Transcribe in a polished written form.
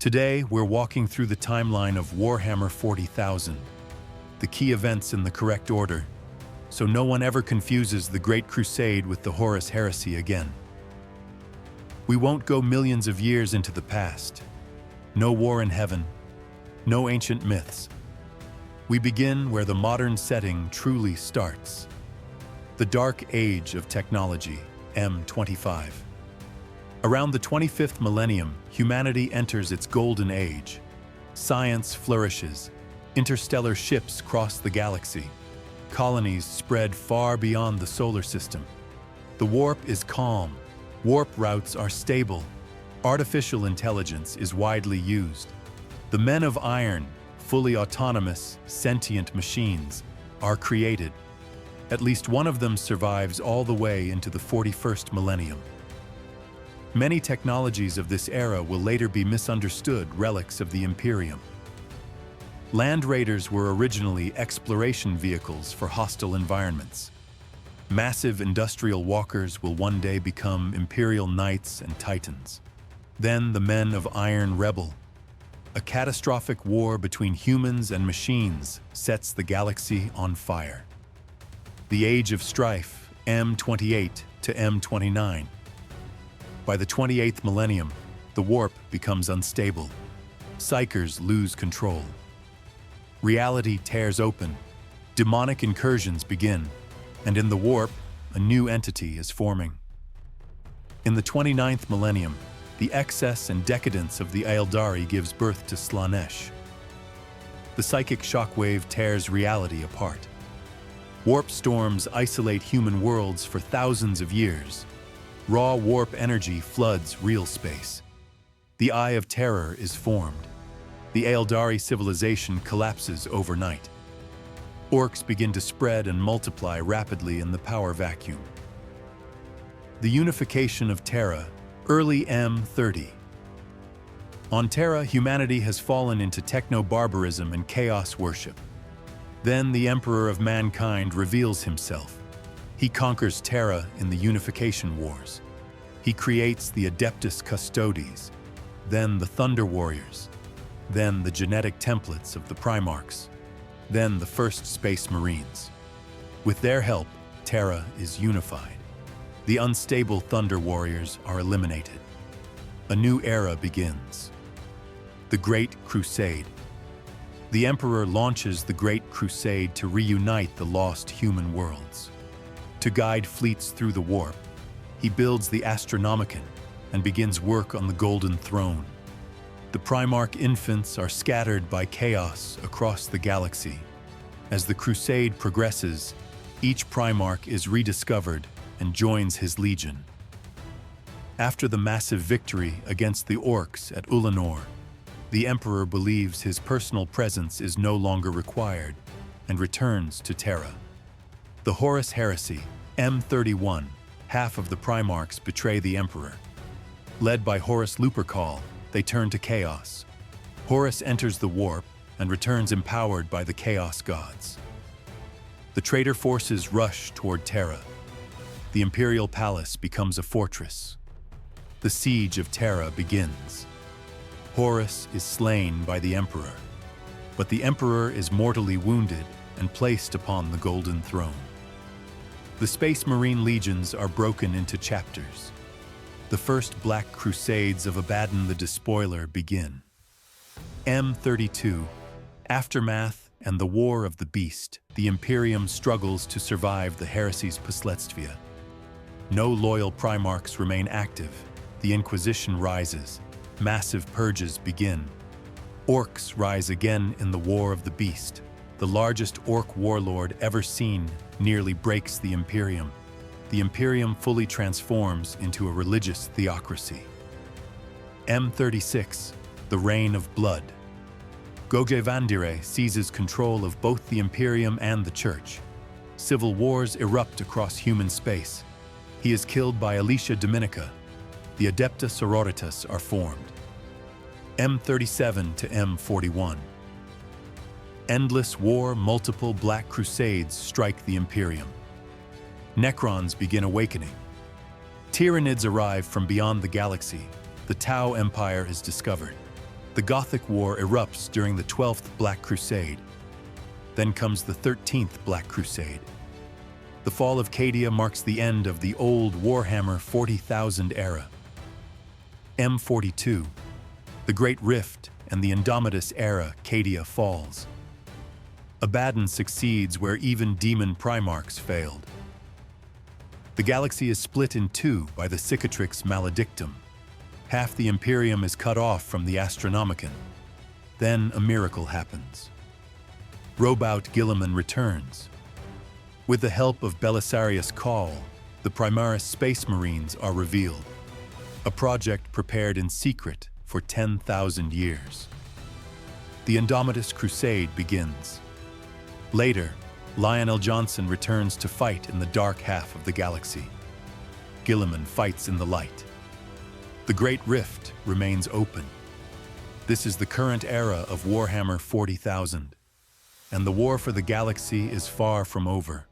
Today, we're walking through the timeline of Warhammer 40,000, the key events in the correct order, so no one ever confuses the Great Crusade with the Horus Heresy again. We won't go millions of years into the past. No war in heaven, no ancient myths. We begin where the modern setting truly starts. The Dark Age of Technology, M25. Around the 25th millennium, humanity enters its golden age. Science flourishes. Interstellar ships cross the galaxy. Colonies spread far beyond the solar system. The warp is calm. Warp routes are stable. Artificial intelligence is widely used. The men of iron, fully autonomous, sentient machines, are created. At least one of them survives all the way into the 41st millennium. Many technologies of this era will later be misunderstood relics of the Imperium. Land raiders were originally exploration vehicles for hostile environments. Massive industrial walkers will one day become Imperial Knights and Titans. Then the men of iron rebel. A catastrophic war between humans and machines sets the galaxy on fire. The Age of Strife, M28 to M29. By the 28th millennium, the warp becomes unstable. Psychers lose control. Reality tears open. Demonic incursions begin, and in the warp, a new entity is forming. In the 29th millennium, the excess and decadence of the Aeldari gives birth to Slaanesh. The psychic shockwave tears reality apart. Warp storms isolate human worlds for thousands of years. Raw warp energy floods real space. The Eye of Terror is formed. The Aeldari civilization collapses overnight. Orcs begin to spread and multiply rapidly in the power vacuum. The unification of Terra, early M30. On Terra, humanity has fallen into techno-barbarism and chaos worship. Then the Emperor of Mankind reveals himself. He conquers Terra in the Unification Wars. He creates the Adeptus Custodes, then the Thunder Warriors, then the genetic templates of the Primarchs, then the first Space Marines. With their help, Terra is unified. The unstable Thunder Warriors are eliminated. A new era begins. The Great Crusade. The Emperor launches the Great Crusade to reunite the lost human worlds. To guide fleets through the warp, he builds the Astronomicon and begins work on the Golden Throne. The Primarch infants are scattered by chaos across the galaxy. As the Crusade progresses, each Primarch is rediscovered and joins his legion. After the massive victory against the Orcs at Ulanor, the Emperor believes his personal presence is no longer required and returns to Terra. The Horus Heresy, M31, half of the Primarchs betray the Emperor. Led by Horus Lupercal, they turn to chaos. Horus enters the warp and returns empowered by the Chaos Gods. The traitor forces rush toward Terra. The Imperial Palace becomes a fortress. The siege of Terra begins. Horus is slain by the Emperor, but the Emperor is mortally wounded and placed upon the Golden Throne. The Space Marine legions are broken into chapters. The first Black Crusades of Abaddon the Despoiler begin. M32, Aftermath and the War of the Beast, the Imperium struggles to survive the Heresy's Posledствия. No loyal Primarchs remain active. The Inquisition rises. Massive purges begin. Orcs rise again in the War of the Beast. The largest orc warlord ever seen nearly breaks the Imperium. The Imperium fully transforms into a religious theocracy. M36, the Reign of Blood. Goge Vandire seizes control of both the Imperium and the Church. Civil wars erupt across human space. He is killed by Alicia Dominica. The Adepta Sororitas are formed. M37 to M41. Endless war, multiple Black Crusades strike the Imperium. Necrons begin awakening. Tyranids arrive from beyond the galaxy. The Tau Empire is discovered. The Gothic War erupts during the 12th Black Crusade. Then comes the 13th Black Crusade. The fall of Cadia marks the end of the old Warhammer 40,000 era. M42, the Great Rift and the Indomitus era Cadia falls. Abaddon succeeds where even demon Primarchs failed. The galaxy is split in two by the Cicatrix Maledictum. Half the Imperium is cut off from the Astronomicon. Then a miracle happens. Robout Guilliman returns. With the help of Belisarius Cawl, the Primaris Space Marines are revealed. A project prepared in secret for 10,000 years. The Indomitus Crusade begins. Later, Lionel Johnson returns to fight in the dark half of the galaxy. Guilliman fights in the light. The Great Rift remains open. This is the current era of Warhammer 40,000, and the war for the galaxy is far from over.